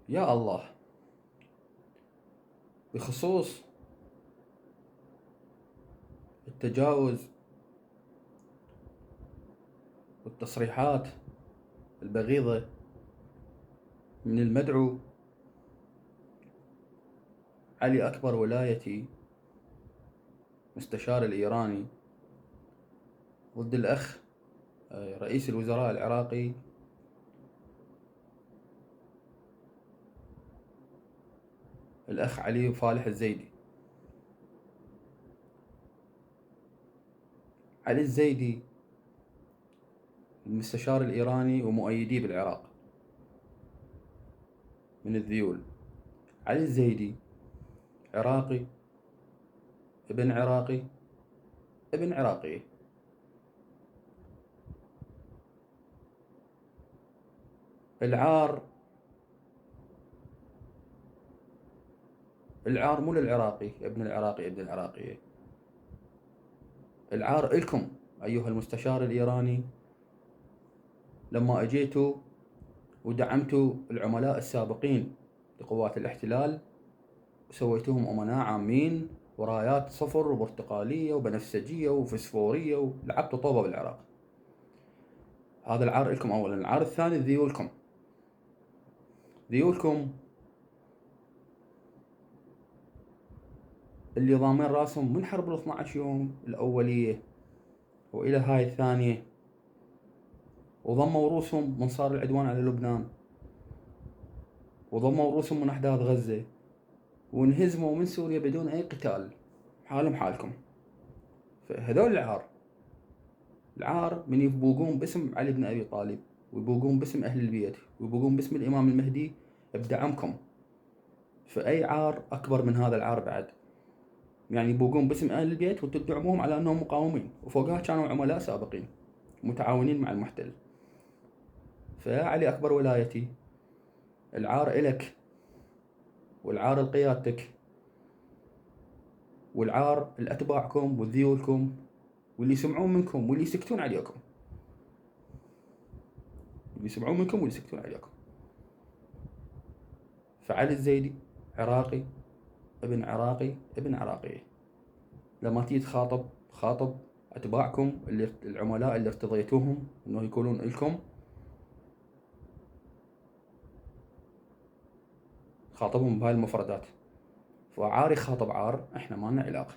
يا الله، بخصوص التجاوز والتصريحات البغيضة من المدعو علي أكبر ولايتي مستشار الإيراني ضد الأخ رئيس الوزراء العراقي الأخ علي فالح الزيدي. علي الزيدي المستشار الإيراني ومؤيديه بالعراق من الذيول. علي الزيدي عراقي، ابن عراقي، ابن عراقي. العار مو للعراقي ابن العراقي ابن العراقية، العار إلكم أيها المستشار الإيراني لما أجيتوا ودعمتوا العملاء السابقين لقوات الاحتلال وسويتوهم أمناء عامين ورايات صفر وبرتقالية وبنفسجية وفسفورية ولعبتوا طوبة بالعراق. هذا العار إلكم أولا. العار الثاني ذيولكم اللي ضامين راسهم من حرب 12 يوم الأولية وإلى هاي الثانية، وضموا رؤوسهم من صار العدوان على لبنان، وضموا رؤوسهم من أحداث غزة، وانهزموا من سوريا بدون أي قتال، حالهم حالكم. فهذول العار من يبوقون باسم علي بن أبي طالب، ويبوقون باسم أهل البيت، ويبوقون باسم الإمام المهدي بدعمكم. فأي عار أكبر من هذا العار بعد؟ يعني يبوقون باسم أهل البيت وتدعموهم على أنهم مقاومين، وفوقها كانوا عملاء سابقين متعاونين مع المحتل. فيا علي أكبر ولايتي، العار إلك، والعار لقيادتك، والعار لأتباعكم وذيولكم واللي يسمعون منكم واللي يسكتون عليكم، فعلي الزيدي عراقي، ابن عراقي، ابن عراقي. لما تيجي خاطب أتباعكم العملاء اللي ارتضيتوهم انه يكونون لكم، خاطبهم بهاي المفردات. فعاري خاطب عار، احنا ما لنا علاقة.